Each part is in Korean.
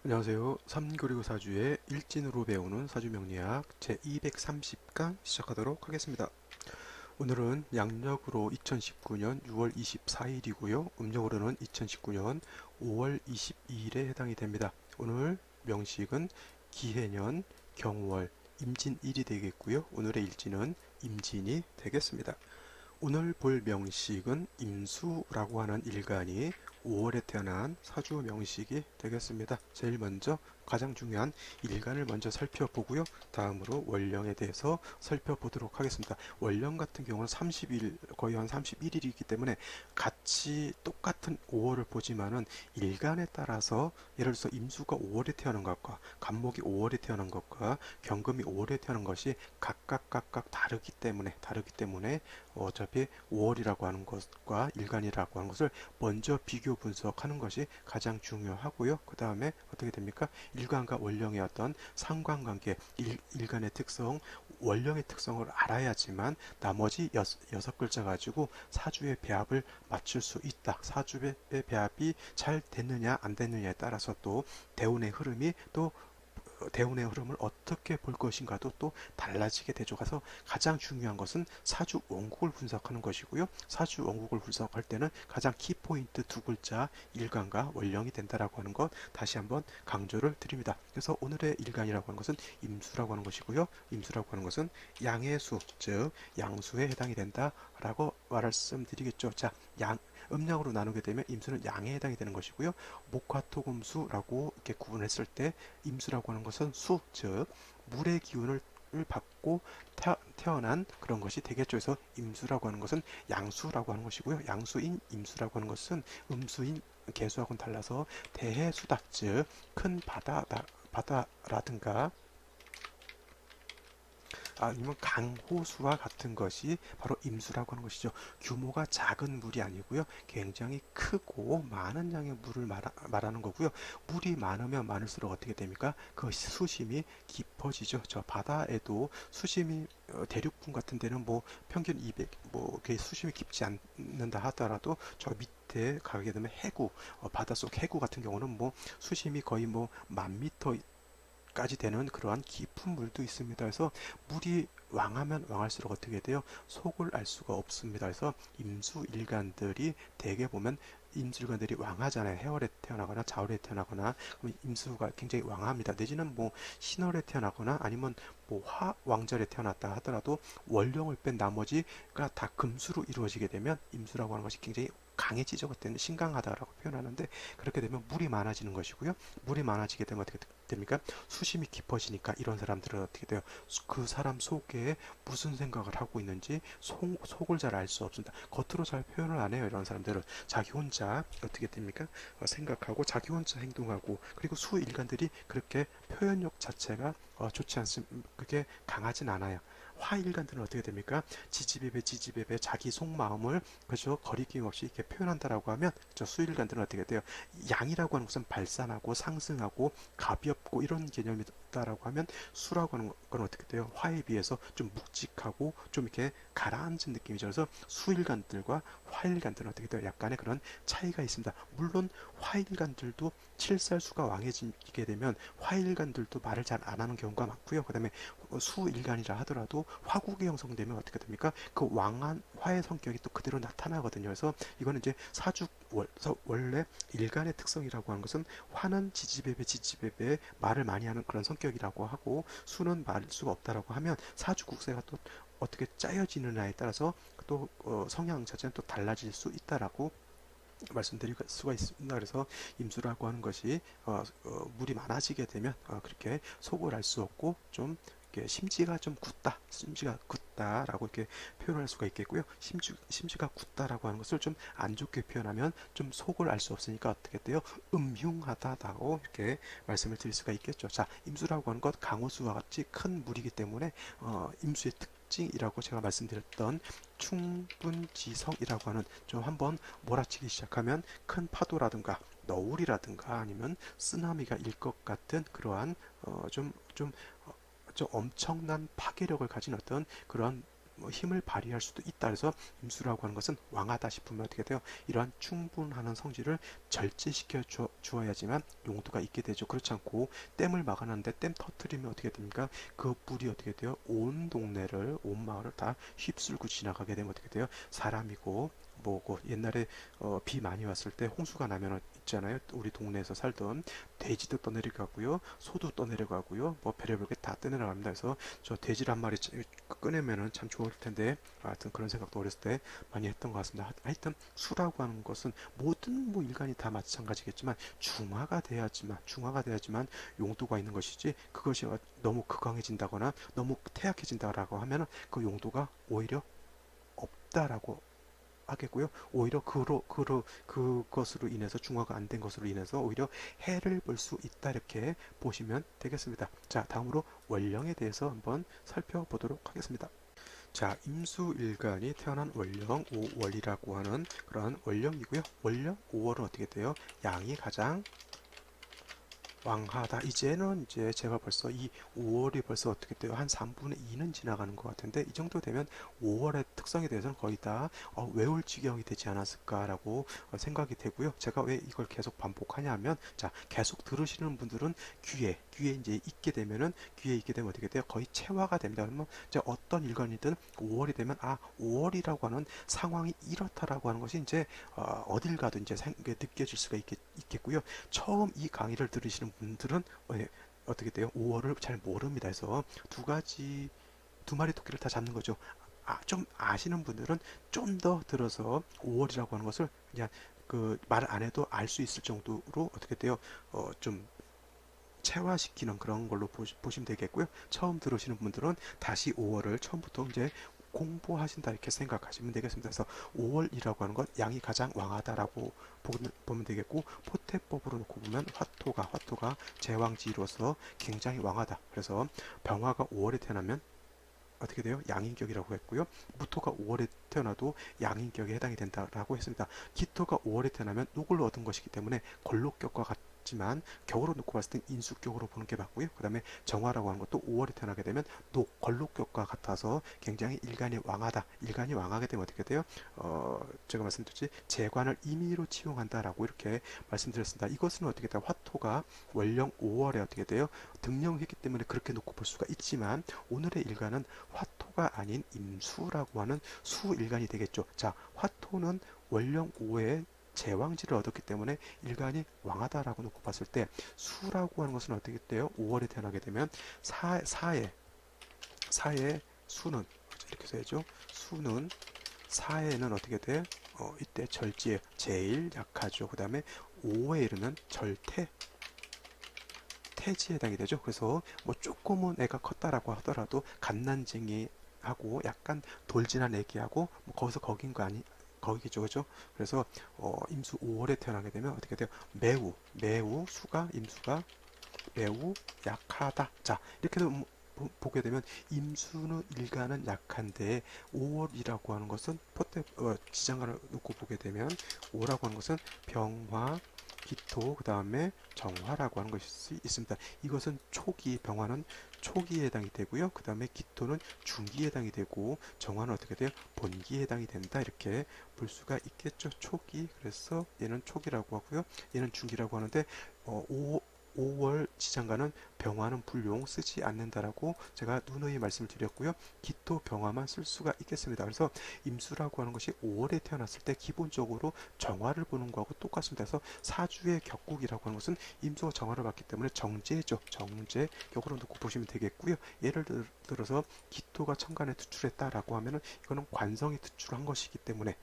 안녕하세요. 3교리고 사주의 일진으로 배우는 사주명리학 제230강 시작하도록 하겠습니다. 오늘은 양력으로 2019년 6월 24일이고요. 음력으로는 2019년 5월 22일에 해당이 됩니다. 오늘 명식은 기해년, 경월, 임진일이 되겠고요. 오늘의 일진은 임진이 되겠습니다. 오늘 볼 명식은 임수라고 하는 일간이 5월에 태어난 사주 명식이 되겠습니다. 제일 먼저 가장 중요한 일간을 먼저 살펴보고요. 다음으로 월령에 대해서 살펴보도록 하겠습니다. 월령 같은 경우는 30일, 거의 한 31일이기 때문에 같이 똑같은 5월을 보지만은 일간에 따라서 예를 들어서 임수가 5월에 태어난 것과 간목이 5월에 태어난 것과 경금이 5월에 태어난 것이 각각 다르기 때문에 어차피 5월이라고 하는 것과 일간이라고 하는 것을 먼저 비교 분석하는 것이 가장 중요하고요. 그 다음에 어떻게 됩니까? 일간과 월령의 어떤 상관관계, 일간의 특성, 월령의 특성을 알아야지만 나머지 여섯 글자 가지고 사주의 배합을 맞출 수 있다. 사주의 배합이 잘 됐느냐 안 됐느냐에 따라서 또 대운의 흐름이 또 대운의 흐름을 어떻게 볼 것인가도 또 달라지게 되죠. 가서 가장 중요한 것은 사주 원국을 분석하는 것이고요. 사주 원국을 분석할 때는 가장 키포인트 두 글자 일간과 월령이 된다라고 하는 것 다시 한번 강조를 드립니다. 그래서 오늘의 일간이라고 하는 것은 임수라고 하는 것이고요. 임수라고 하는 것은 양의 수, 즉 양수에 해당이 된다라고 말씀드리겠죠. 자, 음양으로 나누게 되면 임수는 양에 해당이 되는 것이고요. 목화토금수라고 이렇게 구분했을 때 임수라고 하는 것은 수, 즉 물의 기운을 받고 태어난 그런 것이 되겠죠. 그래서 임수라고 하는 것은 양수라고 하는 것이고요. 양수인 임수라고 하는 것은 음수인 개수하고는 달라서 대해수다, 즉 큰 바다라든가 아니면 강호수와 같은 것이 바로 임수라고 하는 것이죠. 규모가 작은 물이 아니고요. 굉장히 크고 많은 양의 물을 말하는 거고요. 물이 많으면 많을수록 어떻게 됩니까? 그 수심이 깊어지죠. 저 바다에도 수심이 대륙분 같은 데는 뭐 평균 200, 뭐 수심이 깊지 않는다 하더라도 저 밑에 가게 되면 해구, 바닷속 해구 같은 경우는 뭐 수심이 거의 뭐 10,000m 까지 되는 그러한 깊은 물도 있습니다. 그래서 물이 왕하면 왕할수록 어떻게 돼요? 속을 알 수가 없습니다. 그래서 임수일간들이 대개 보면 임수일간들이 왕하잖아요. 해월에 태어나거나 자월에 태어나거나 그러면 임수가 굉장히 왕합니다. 내지는 뭐 신월에 태어나거나 아니면 뭐 화왕절에 태어났다 하더라도 월령을 뺀 나머지가 다 금수로 이루어지게 되면 임수라고 하는 것이 굉장히 강해지죠. 그때는 신강하다라고 표현하는데 그렇게 되면 물이 많아지는 것이고요. 물이 많아지게 되면 어떻게 됩니까? 수심이 깊어지니까 이런 사람들은 어떻게 돼요? 그 사람 속에 무슨 생각을 하고 있는지 속을 잘 알 수 없습니다. 겉으로 잘 표현을 안 해요. 이런 사람들은 자기 혼자 어떻게 됩니까? 생각하고 자기 혼자 행동하고 그리고 수일간들이 그렇게 표현력 자체가 좋지 않습니다. 그게 강하진 않아요. 화일간들은 어떻게 됩니까? 지지배배 자기 속마음을 그죠 거리낌 없이 이렇게 표현한다라고 하면 저 수일간들은 어떻게 돼요? 양이라고 하는 것은 발산하고 상승하고 가볍고 이런 개념이다라고 하면 수라고 하는 건 어떻게 돼요? 화에 비해서 좀 묵직하고 좀 이렇게 가라앉은 느낌이죠. 그래서 수일간들과 화일간들은 어떻게 돼요? 약간의 그런 차이가 있습니다. 물론 화일간들도 칠살수가 왕해지게 되면 화일간들도 말을 잘 안 하는 경우가 많고요. 그 다음에 수일간이라 하더라도 화국이 형성되면 어떻게 됩니까? 그 왕한 화의 성격이 또 그대로 나타나거든요. 그래서 이거는 이제 원래 일간의 특성이라고 하는 것은 화는 지지배배 말을 많이 하는 그런 성격이라고 하고 수는 말할 수가 없다라고 하면 사주 국세가 또 어떻게 짜여지느냐에 따라서 또 성향 자체는 또 달라질 수 있다라고 말씀드릴 수가 있습니다. 그래서 임수라고 하는 것이 물이 많아지게 되면 그렇게 속을 알 수 없고 좀 심지가 좀 굳다, 심지가 굳다라고 이렇게 표현할 수가 있겠고요. 심지가 굳다라고 하는 것을 좀 안 좋게 표현하면 좀 속을 알 수 없으니까 어떻게 돼요? 음흉하다라고 이렇게 말씀을 드릴 수가 있겠죠. 자, 임수라고 하는 것 강호수와 같이 큰 물이기 때문에 임수의 특징이라고 제가 말씀드렸던 충분지성이라고 하는 좀 한번 몰아치기 시작하면 큰 파도라든가 너울이라든가 아니면 쓰나미가 일 것 같은 그러한 좀 엄청난 파괴력을 가진 어떤 그런 뭐 힘을 발휘할 수도 있다. 그래서 임수라고 하는 것은 왕하다 싶으면 어떻게 돼요? 이러한 충분하는 성질을 절제시켜 주어야지만 용도가 있게 되죠. 그렇지 않고 댐을 막아놨는데 댐 터트리면 어떻게 됩니까? 그 불이 어떻게 돼요? 온 동네를, 온 마을을 다 휩쓸고 지나가게 되면 어떻게 돼요? 사람이고 뭐고 옛날에 비 많이 왔을 때 홍수가 나면 있잖아요. 우리 동네에서 살던 돼지도 떠내려가고요, 소도 떠내려가고요, 뭐 별의별 게 다 떠내려갑니다. 그래서 저 돼지를 한 마리 꺼내면은 참 좋을 텐데, 하여튼 그런 생각도 어렸을 때 많이 했던 것 같습니다. 하여튼 수라고 하는 것은 모든 뭐 일간이 다 마찬가지겠지만 중화가 돼야지만 용도가 있는 것이지, 그것이 너무 극강해진다거나 너무 태약해진다라고 하면은 그 용도가 오히려 없다라고 하겠고요. 오히려 그것으로 인해서 중화가 안 된 것으로 인해서 오히려 해를 볼 수 있다, 이렇게 보시면 되겠습니다. 자, 다음으로 원령에 대해서 한번 살펴보도록 하겠습니다. 자, 임수일간이 태어난 원령 5월이라고 하는 그러한 원령이고요. 원령 5월은 어떻게 돼요? 양이 가장 왕하다. 이제 제가 벌써 이 5월이 벌써 어떻게 돼요? 한 3분의 2는 지나가는 것 같은데, 이 정도 되면 5월의 특성에 대해서는 거의 다 외울 지경이 되지 않았을까라고 생각이 되고요. 제가 왜 이걸 계속 반복하냐면, 자, 계속 들으시는 분들은 귀에 이제 귀에 있게 되면 어떻게 돼요? 거의 체화가 됩니다. 그러면 이제 어떤 일간이든 5월이 되면 5월이라고 하는 상황이 이렇다라고 하는 것이 이제 어딜 가도 이제 느껴질 수가 있겠고요. 처음 이 강의를 들으시는 분들은 어떻게 돼요? 5월을 잘 모릅니다. 그래서 두 마리 토끼를 다 잡는 거죠. 좀 아시는 분들은 좀 더 들어서 5월이라고 하는 것을 그냥 그 말 안 해도 알 수 있을 정도로 어떻게 돼요? 좀 체화시키는 그런 걸로 보시면 되겠고요. 처음 들으시는 분들은 다시 5월을 처음부터 이제 공부하신다, 이렇게 생각하시면 되겠습니다. 그래서 5월이라고 하는 건 양이 가장 왕하다라고 보면 되겠고, 포태법으로 놓고 보면 화토가 제왕지로서 굉장히 왕하다. 그래서 병화가 5월에 태어나면 어떻게 돼요? 양인격이라고 했고요. 무토가 5월에 태어나도 양인격에 해당이 된다라고 했습니다. 기토가 5월에 태어나면 녹을 얻은 것이기 때문에 걸록격과 같지만 격으로 놓고 봤을 땐 인수격으로 보는 게 맞고요. 그 다음에 정화라고 하는 것도 5월에 태어나게 되면 걸록격과 같아서 굉장히 일간이 왕하다. 일간이 왕하게 되면 어떻게 돼요? 제가 말씀드렸지, 재관을 임의로 치용한다라고 이렇게 말씀드렸습니다. 이것은 어떻게 돼요? 화토가 원령 5월에 어떻게 돼요? 등령했기 때문에 그렇게 놓고 볼 수가 있지만, 오늘의 일간은 화토가 아닌 임수라고 하는 수일간이 되겠죠. 자, 화토는 원령 5에 제왕지를 얻었기 때문에 일간이 왕하다라고 놓고 봤을 때, 수라고 하는 것은 어떻게 돼요? 5월에 태어나게 되면 사의 수는 이렇게 써야죠. 수는 사에는 어떻게 돼? 이때 절지에 제일 약하죠. 그 다음에 5에 이르면 태지에 해당이 되죠. 그래서 뭐 조금은 애가 컸다라고 하더라도 갓난쟁이 하고 약간 돌진한 애기하고 뭐 거기서 거긴 거 아니, 거기죠, 그죠? 그래서 임수 5월에 태어나게 되면 어떻게 돼요? 임수가 매우 약하다. 자, 이렇게 보게 되면 임수는 일간은 약한데 5월이라고 하는 것은 지장간을 놓고 보게 되면 5라고 하는 것은 병화, 기토, 그 다음에 정화라고 하는 것이 있습니다. 이것은 병화는 초기에 해당이 되고요. 그 다음에 기토는 중기에 해당이 되고, 정화는 어떻게 돼요? 본기에 해당이 된다, 이렇게 볼 수가 있겠죠. 초기. 그래서 얘는 초기라고 하고요. 얘는 중기라고 하는데 5월 지장간은 병화는 불용 쓰지 않는다라고 제가 누누이 말씀을 드렸고요. 기토 병화만 쓸 수가 있겠습니다. 그래서 임수라고 하는 것이 5월에 태어났을 때 기본적으로 정화를 보는 거하고 똑같습니다. 그래서 사주의 격국이라고 하는 것은 임수가 정화를 받기 때문에 정제죠. 정제격으로 놓고 보시면 되겠고요. 예를 들어서 기토가 천간에 투출했다라고 하면은 이거는 관성이 투출한 것이기 때문에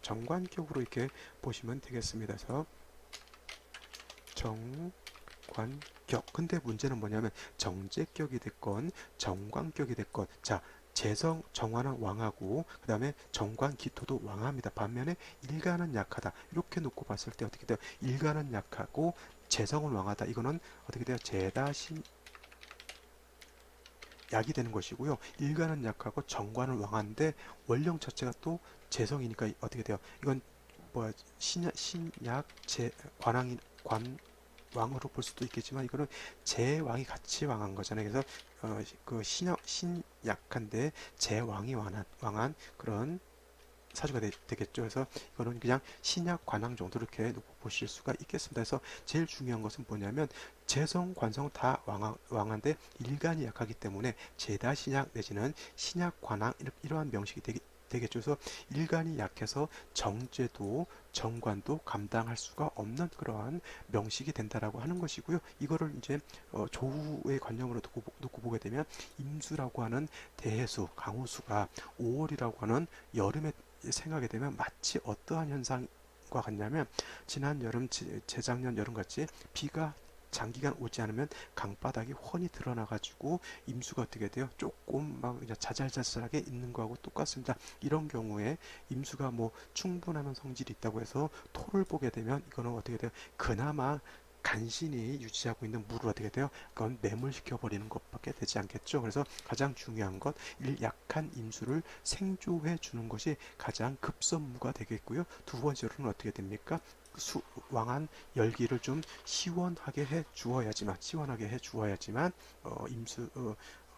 정관격으로 이렇게 보시면 되겠습니다. 그래서 정관격. 근데 문제는 뭐냐면 정제격이 됐건 정관격이 됐건, 자, 정화는 왕하고 그 다음에 정관 기토도 왕합니다. 반면에 일간은 약하다, 이렇게 놓고 봤을 때 어떻게 돼요? 일간은 약하고 재성은 왕하다. 이거는 어떻게 돼요? 재다신 약이 되는 것이고요. 일간은 약하고 정관은 왕한데 원령 자체가 또 재성이니까 어떻게 돼요? 이건 뭐야, 신약 제 관왕인 관 왕으로 볼 수도 있겠지만 이거는 제왕이 같이 왕한 거잖아요. 그래서 그 신약한데 제왕이 왕한 그런 사주가 되겠죠. 그래서 이거는 그냥 신약 관왕 정도 이렇게 놓고 보실 수가 있겠습니다. 그래서 제일 중요한 것은 뭐냐면 재성, 관성 다 왕한데 일간이 약하기 때문에 제다 신약 내지는 신약 관왕 이러한 명식이 되겠죠. 그래서 일간이 약해서 정제도 정관도 감당할 수가 없는 그러한 명식이 된다라고 하는 것이고요. 이거를 이제 조후의 관념으로 놓고 보게 되면 임수라고 하는 대해수, 강우수가 5월이라고 하는 여름에 생각하게 되면 마치 어떠한 현상과 같냐면 지난 여름, 재작년 여름같이 비가 장기간 오지 않으면 강바닥이 훤히 드러나가지고 임수가 어떻게 돼요? 조금 막 그냥 자잘자잘하게 있는 거하고 똑같습니다. 이런 경우에 임수가 뭐 충분하면 성질이 있다고 해서 토를 보게 되면 이거는 어떻게 돼요? 그나마 간신히 유지하고 있는 물을 어떻게 돼요? 그건 매몰시켜 버리는 것밖에 되지 않겠죠. 그래서 가장 중요한 것, 약한 임수를 생조해 주는 것이 가장 급선무가 되겠고요. 두 번째로는 어떻게 됩니까? 왕한 열기를 좀 시원하게 해 주어야지만 임수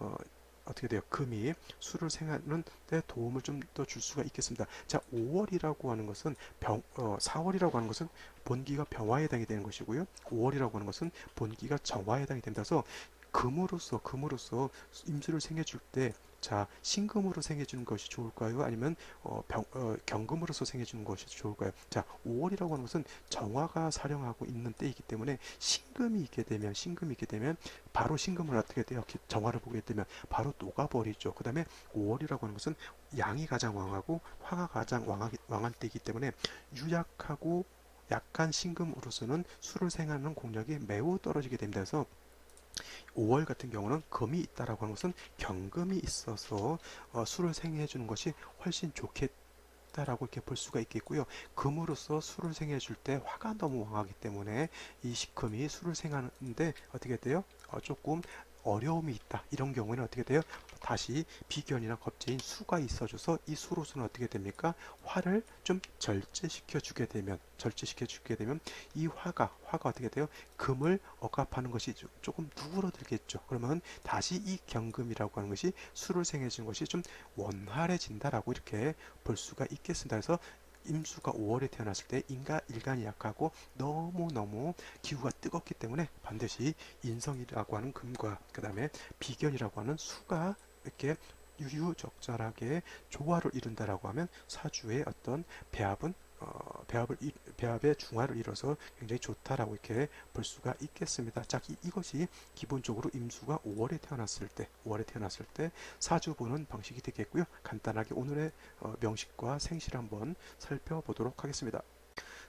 어, 어떻게 돼요? 금이 수를 생하는 데 도움을 좀 더 줄 수가 있겠습니다. 자, 5월이라고 하는 것은 4월이라고 하는 것은 본기가 병화에 해당이 되는 것이고요. 5월이라고 하는 것은 본기가 정화에 해당이 된다서 금으로서 임수를 생해줄 때 자, 신금으로 생해주는 것이 좋을까요? 아니면 경금으로서 생해주는 것이 좋을까요? 자, 5월이라고 하는 것은 정화가 사령하고 있는 때이기 때문에 신금이 있게 되면 바로 신금을 어떻게 돼요? 정화를 보게 되면 바로 녹아버리죠. 그 다음에 5월이라고 하는 것은 양이 가장 왕하고 화가 가장 왕한 때이기 때문에 유약하고 약한 신금으로서는 수를 생하는 공력이 매우 떨어지게 됩니다. 그래서 5월 같은 경우는 금이 있다라고 하는 것은 경금이 있어서 수를 생해해 주는 것이 훨씬 좋겠다라고 이렇게 볼 수가 있겠고요. 금으로서 수를 생해 줄 때 화가 너무 왕하기 때문에 이 식금이 수를 생하는데 어떻게 돼요? 조금 어려움이 있다. 이런 경우에는 어떻게 돼요? 다시 비견이나 겁재인 수가 있어줘서 이 수로서는 어떻게 됩니까? 화를 좀 절제시켜 주게 되면 이 화가 어떻게 돼요? 금을 억압하는 것이 조금 누그러들겠죠. 그러면 다시 이 경금이라고 하는 것이 수를 생해주는 것이 좀 원활해진다라고 이렇게 볼 수가 있겠습니다. 그래서 임수가 5월에 태어났을 때 일간이 약하고 너무너무 기후가 뜨겁기 때문에 반드시 인성이라고 하는 금과 그 다음에 비견이라고 하는 수가 이렇게 유유적절하게 조화를 이룬다라고 하면 사주의 어떤 배합은 배합의 중화를 이뤄서 굉장히 좋다라고 이렇게 볼 수가 있겠습니다. 자, 이것이 기본적으로 임수가 5월에 태어났을 때 사주 보는 방식이 되겠고요. 간단하게 오늘의 명식과 생시를 한번 살펴보도록 하겠습니다.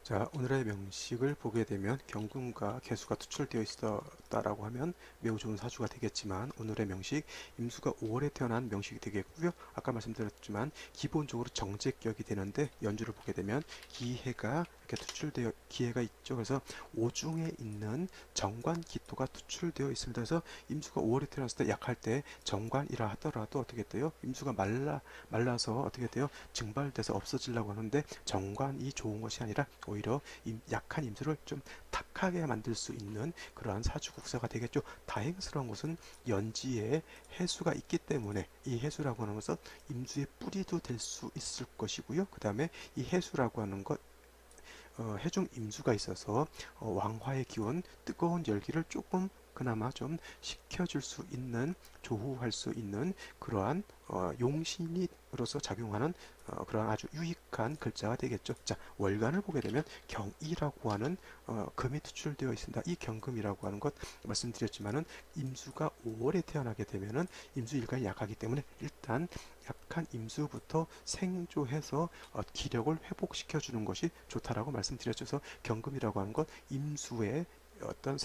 자, 오늘의 명식을 보게 되면 경금과 개수가 투출되어 있었다라고 하면 매우 좋은 사주가 되겠지만 오늘의 명식 임수가 5월에 태어난 명식이 되겠고요. 아까 말씀드렸지만 기본적으로 정제격이 되는데 연주를 보게 되면 기해가 있죠. 그래서 오중에 있는 정관 기토가 투출되어 있습니다. 그래서 임수가 5월에 태어났을 때 약할 때 정관이라 하더라도 어떻게 돼요? 임수가 말라서 어떻게 돼요? 증발돼서 없어지려고 하는데 정관이 좋은 것이 아니라 오히려 약한 임수를 좀 탁하게 만들 수 있는 그러한 사주국사가 되겠죠. 다행스러운 것은 연지에 해수가 있기 때문에 이 해수라고 하는 것은 임수의 뿌리도 될 수 있을 것이고요. 그 다음에 이 해수라고 하는 것 해중 임수가 있어서 왕화의 기운, 뜨거운 열기를 조금 그나마 좀 식혀줄 수 있는 조후할 수 있는 그러한 용신이로서 작용하는 그러한 아주 유익한 글자가 되겠죠. 자, 월간을 보게 되면 경이라고 하는 금이 투출되어 있습니다. 이 경금이라고 하는 것 말씀드렸지만은 임수가 5월에 태어나게 되면은 임수 일간이 약하기 때문에 일단 약한 임수부터 생조해서 기력을 회복시켜 주는 것이 좋다라고 말씀드렸죠. 그래서 경금이라고 하는 것 임수의 어떤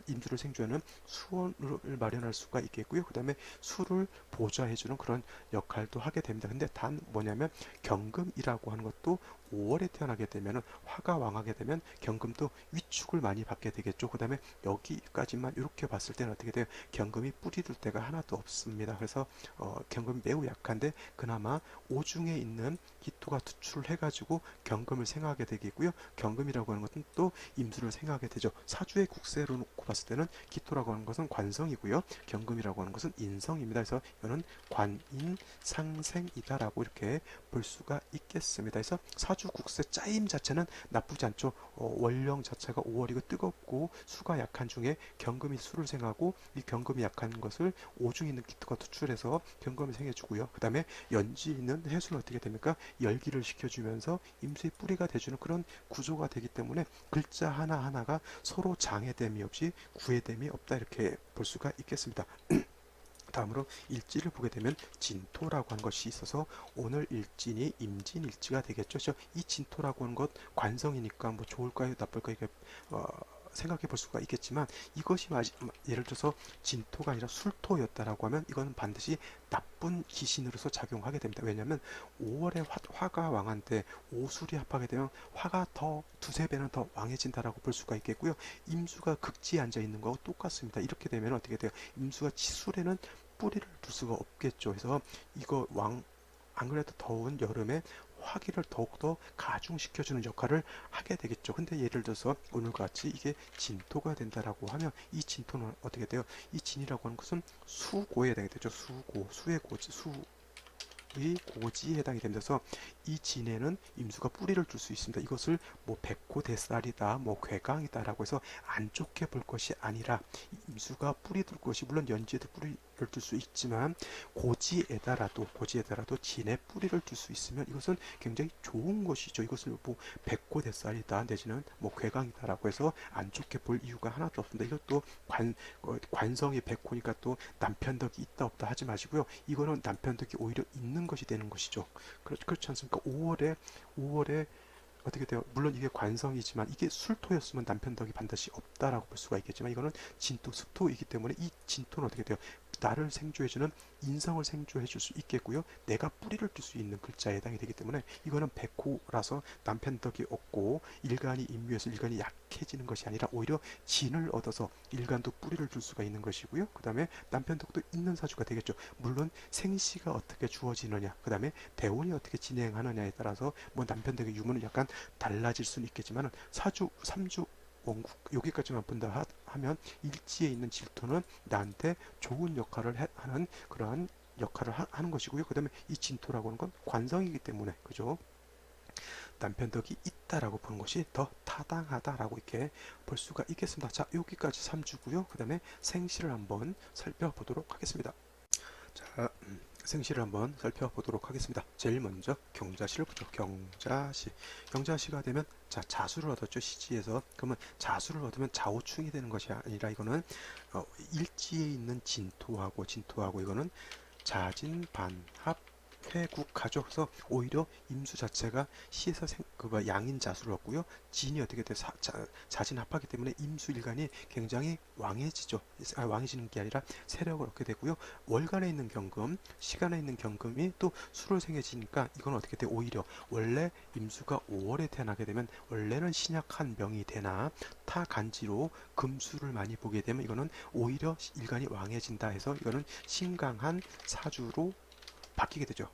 임수를 생조하는 수원을 마련할 수가 있겠고요. 그 다음에 수를 보좌해주는 그런 역할도 하게 됩니다. 근데 단 뭐냐면 경금이라고 하는 것도 5월에 태어나게 되면 화가 왕하게 되면 경금도 위축을 많이 받게 되겠죠. 그 다음에 여기까지만 이렇게 봤을 때는 어떻게 돼요? 경금이 뿌리 둘 데가 하나도 없습니다. 그래서 경금이 매우 약한데 그나마 오중에 있는 기토가 투출을 해가지고 경금을 생각하게 되겠고요. 경금이라고 하는 것은 또 임수를 생각하게 되죠. 사주의 국세로 놓고 봤을 때는 기토라고 하는 것은 관성이고요. 경금이라고 하는 것은 인성입니다. 그래서 이거는 관인 상생이다라고 이렇게 볼 수가 있겠습니다. 그래서 사주 국세 짜임 자체는 나쁘지 않죠. 월령 자체가 5월이고 뜨겁고 수가 약한 중에 경금이 수를 생하고 이 경금이 약한 것을 오중에 있는 기토가 투출해서 경금을 생해주고요. 그 다음에 연지 있는 해수는 어떻게 됩니까? 열기를 식혀주면서 임수의 뿌리가 돼주는 그런 구조가 되기 때문에 글자 하나하나가 서로 장애됨이 없이 구애됨이 없다 이렇게 볼 수가 있겠습니다. 다음으로 일지를 보게 되면 진토라고 하는 것이 있어서 오늘 일진이 임진일지가 되겠죠. 그래서 이 진토라고 하는 것 관성이니까 뭐 좋을까요, 나쁠까요? 이게 어, 생각해 볼 수가 있겠지만 이것이 예를 들어서 진토가 아니라 술토였다라고 하면 이거는 반드시 나쁜 기신으로서 작용하게 됩니다. 왜냐하면 5월에 화가 왕한테 오술이 합하게 되면 화가 더 두세 배는 더 왕해진다라고 볼 수가 있겠고요. 임수가 극지에 앉아 있는 거하고 똑같습니다. 이렇게 되면 어떻게 돼요? 임수가 치술에는 뿌리를 둘 수가 없겠죠. 그래서 이거 안 그래도 더운 여름에 화기를 더욱더 가중시켜주는 역할을 하게 되겠죠. 근데 예를 들어서 오늘과 같이 이게 진토가 된다라고 하면 이 진토는 어떻게 돼요? 이 진이라고 하는 것은 수고에 해당이 되죠. 수고, 수의 고지, 의 고지에 해당이 되면서 이 진에는 임수가 뿌리를 둘 수 있습니다. 이것을 뭐 백호대살이다, 뭐 괴강이다라고 해서 안 좋게 볼 것이 아니라 임수가 뿌리 둘 것이 물론 연지에도 뿌리를 둘 수 있지만 고지에다라도 진에 뿌리를 둘 수 있으면 이것은 굉장히 좋은 것이죠. 이것을 뭐 백호대살이다 내지는 뭐 괴강이다라고 해서 안 좋게 볼 이유가 하나도 없습니다. 이것도 관성이 백호니까 또 남편덕이 있다 없다 하지 마시고요. 이거는 남편덕이 오히려 있는 것이 되는 것이죠. 그렇지 않습니까? 5월에 어떻게 돼요? 물론 이게 관성이지만 이게 술토였으면 남편덕이 반드시 없다라고 볼 수가 있겠지만 이거는 진토, 습토이기 때문에 이 진토는 어떻게 돼요? 나를 생조해주는 인성을 생조해줄 수 있겠고요. 내가 뿌리를 둘 수 있는 글자에 해당이 되기 때문에 이거는 백호라서 남편덕이 없고 일간이 임묘해서 일간이 약해지는 것이 아니라 오히려 진을 얻어서 일간도 뿌리를 둘 수가 있는 것이고요. 그 다음에 남편덕도 있는 사주가 되겠죠. 물론 생시가 어떻게 주어지느냐, 그 다음에 대운이 어떻게 진행하느냐에 따라서 뭐 남편덕의 유무는 약간 달라질 수는 있겠지만 사주, 삼주 원국 여기까지만 본다 하면 일지에 있는 질토는 나한테 좋은 역할을 하는 그러한 역할을 하는 것이고요. 그 다음에 이 진토라고 하는 건 관성이기 때문에 그죠? 남편덕이 있다라고 보는 것이 더 타당하다라고 이렇게 볼 수가 있겠습니다. 자, 여기까지 3주고요. 그 다음에 생시를 한번 살펴보도록 하겠습니다. 자, 생시를 한번 살펴보도록 하겠습니다. 제일 먼저 경자시를 보죠. 경자시. 경자시가 되면 자, 자수를 얻었죠. 시지에서. 그러면 자수를 얻으면 좌우충이 되는 것이 아니라 이거는 일지에 있는 진토하고 이거는 자진반합 회국하죠. 그래서 오히려 임수 자체가 시에서 그거 양인 자수를 얻고요. 진이 어떻게 돼? 자진합하기 때문에 임수 일간이 굉장히 왕해지죠. 왕해지는 게 아니라 세력을 얻게 되고요. 월간에 있는 경금, 시간에 있는 경금이 또 수를 생해지니까 이건 어떻게 돼? 오히려 원래 임수가 5월에 태어나게 되면 원래는 신약한 병이 되나 타 간지로 금수를 많이 보게 되면 이거는 오히려 일간이 왕해진다 해서 이거는 신강한 사주로 바뀌게 되죠.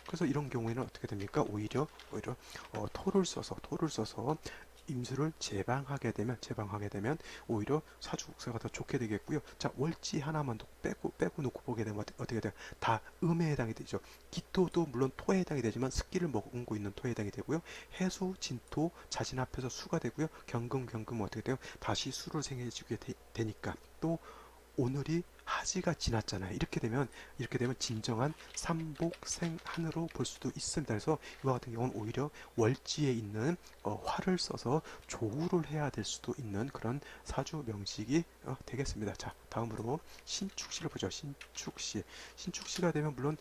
그래서 이런 경우에는 어떻게 됩니까? 오히려 토를 써서 임수를 제방하게 되면 오히려 사주국세가 더 좋게 되겠고요. 자, 월지 하나만 더 빼고 놓고 보게 되면 어떻게 돼요? 다 음에 해당이 되죠. 기토도 물론 토에 해당이 되지만 습기를 머금고 있는 토에 해당이 되고요. 해수, 진토, 자진 합해서 수가 되고요. 경금은 어떻게 돼요? 다시 수를 생해지게 되니까 또 오늘이 하지가 지났잖아요. 이렇게 되면 진정한 삼복생한으로 볼 수도 있습니다. 그래서 이와 같은 경우는 오히려 월지에 있는 화를 써서 조우를 해야 될 수도 있는 그런 사주 명식이 되겠습니다. 자, 다음으로 신축시를 보죠. 신축시가 되면 물론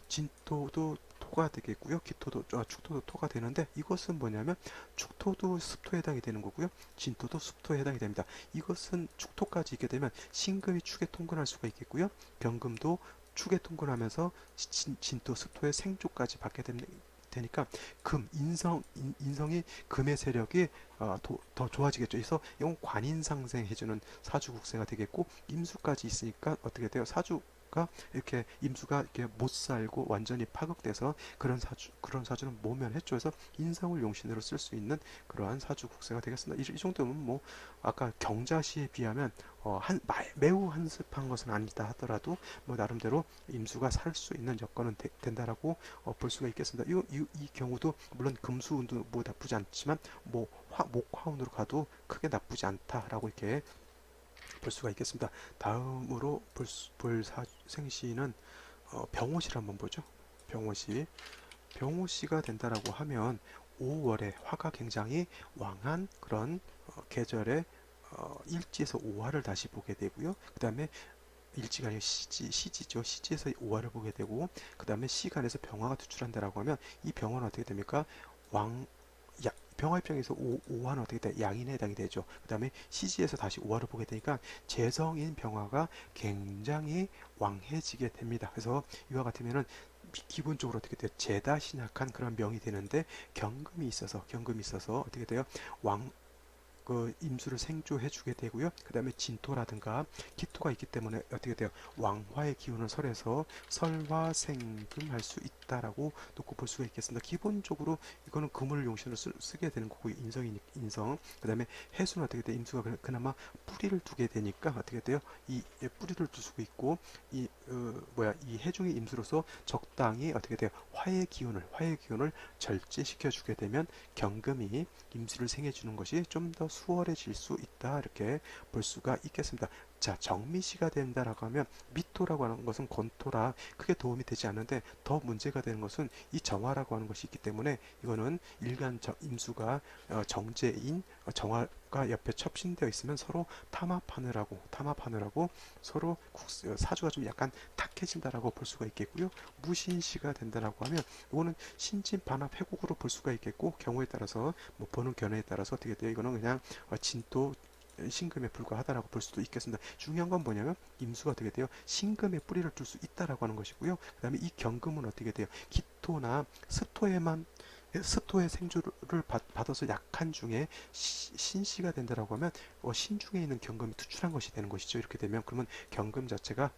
진토도 토가 되겠고요. 축토도 토가 되는데 이것은 뭐냐면 축토도 습토에 해당이 되는 거고요. 진토도 습토에 해당이 됩니다. 이것은 축토까지 있게 되면 신금이 축에 통근할 수가 있겠고요. 경금도 축에 통근하면서 진토 습토의 생조까지 받게 되니까 인성이 금의 세력이 더 좋아지겠죠. 그래서 이건 관인상생해주는 사주국세가 되겠고 임수까지 있으니까 어떻게 돼요? 사주가 이렇게 임수가 이렇게 못 살고 완전히 파극돼서 그런 사주는 모면했죠. 그래서 인성을 용신으로 쓸 수 있는 그러한 사주국세가 되겠습니다. 이 정도면 뭐 아까 경자시에 비하면 매우 한습한 것은 아니다 하더라도 뭐 나름대로 임수가 살 수 있는 여건은 된다라고 볼 수가 있겠습니다. 이 경우도 물론 금수운도 뭐 나쁘지 않지만 뭐 목화운으로 가도 크게 나쁘지 않다라고 이렇게 볼 수가 있겠습니다. 다음으로 볼 생시는 병호시를 한번 보죠. 병호시. 병호시가 된다라고 하면 5월에 화가 굉장히 왕한 그런 계절에 일지에서 5화를 다시 보게 되고요. 그 다음에 일지가 아니고 시지죠. 시지에서 5화를 보게 되고 그 다음에 시간에서 병화가 투출한다라고 하면 이 병화는 어떻게 됩니까? 왕 병화 입장에서 5화는 어떻게 돼? 양인에 해당이 되죠. 그 다음에 시지에서 다시 5화를 보게 되니까 재성인 병화가 굉장히 왕해지게 됩니다. 그래서 이와 같으면은 기본적으로 어떻게 돼요? 재다 신약한 그런 명이 되는데 경금이 있어서 어떻게 돼요? 왕 임수를 생조해주게 되고요. 그 다음에 진토라든가 기토가 있기 때문에 어떻게 돼요? 왕화의 기운을 설해서 설화생금할 수 있다라고 놓고 볼 수가 있겠습니다. 기본적으로 이거는 금을 용신으로 쓰게 되는 거고 인성. 그 다음에 해수는 어떻게 돼요? 임수가 그나마 뿌리를 두게 되니까 어떻게 돼요? 이 뿌리를 둘 수 있고 이 해중의 임수로서 적당히 어떻게 돼요? 화의 기운을 절제시켜 주게 되면 경금이 임수를 생해주는 것이 좀 더 수월해질 수 있다 이렇게 볼 수가 있겠습니다. 자, 정미시가 된다라고 하면 미토라고 하는 것은 건토라 크게 도움이 되지 않는데 더 문제가 되는 것은 이 정화라고 하는 것이 있기 때문에 이거는 일간 임수가 정제인 정화가 옆에 첩신되어 있으면 서로 탐합하느라고 서로 사주가 좀 약간 탁해진다라고 볼 수가 있겠고요. 무신시가 된다라고 하면 이거는 신진 반합 회곡으로 볼 수가 있겠고 경우에 따라서 뭐 보는 견해에 따라서 어떻게 돼요? 이거는 그냥 진도 신금에 불과하다라고 볼 수도 있겠습니다. 중요한 건 뭐냐면 임수가 어떻게 돼요? 신금에 뿌리를 둘 수 있다라고 하는 것이고요. 그 다음에 이 경금은 어떻게 돼요? 기토나 스토의 생주를 받아서 약한 중에 신씨가 된다라고 하면 신중에 있는 경금이 투출한 것이 되는 것이죠. 이렇게 되면 그러면 경금 자체가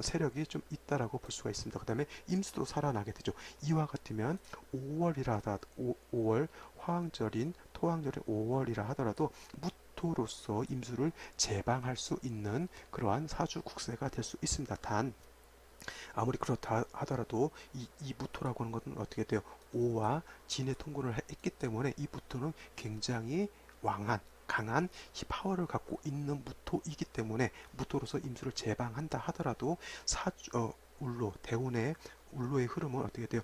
세력이 좀 있다라고 볼 수가 있습니다. 그 다음에 임수도 살아나게 되죠. 이와 같으면 5월 화왕절인 토왕절인 5월이라 하더라도 무토로서 임수를 제방할 수 있는 그러한 사주 국세가 될 수 있습니다. 단 아무리 그렇다 하더라도 이 무토라고 하는 것은 어떻게 돼요? 오와 진의 통고를 했기 때문에 이 무토는 굉장히 강한 파워를 갖고 있는 무토이기 때문에 무토로서 임수를 제방한다 하더라도 대운의 울로의 흐름은 어떻게 돼요?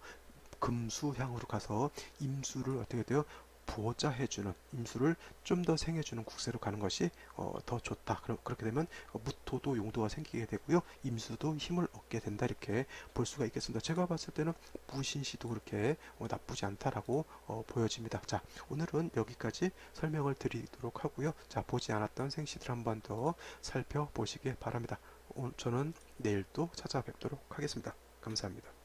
금수향으로 가서 임수를 어떻게 돼요? 부어자해주는 임수를 좀 더 생해주는 국세로 가는 것이 더 좋다. 그렇게 되면 무토도 용도가 생기게 되고요. 임수도 힘을 얻게 된다. 이렇게 볼 수가 있겠습니다. 제가 봤을 때는 무신시도 그렇게 나쁘지 않다라고 보여집니다. 자, 오늘은 여기까지 설명을 드리도록 하고요. 자, 보지 않았던 생시들 한 번 더 살펴보시길 바랍니다. 저는 내일 또 찾아뵙도록 하겠습니다. 감사합니다.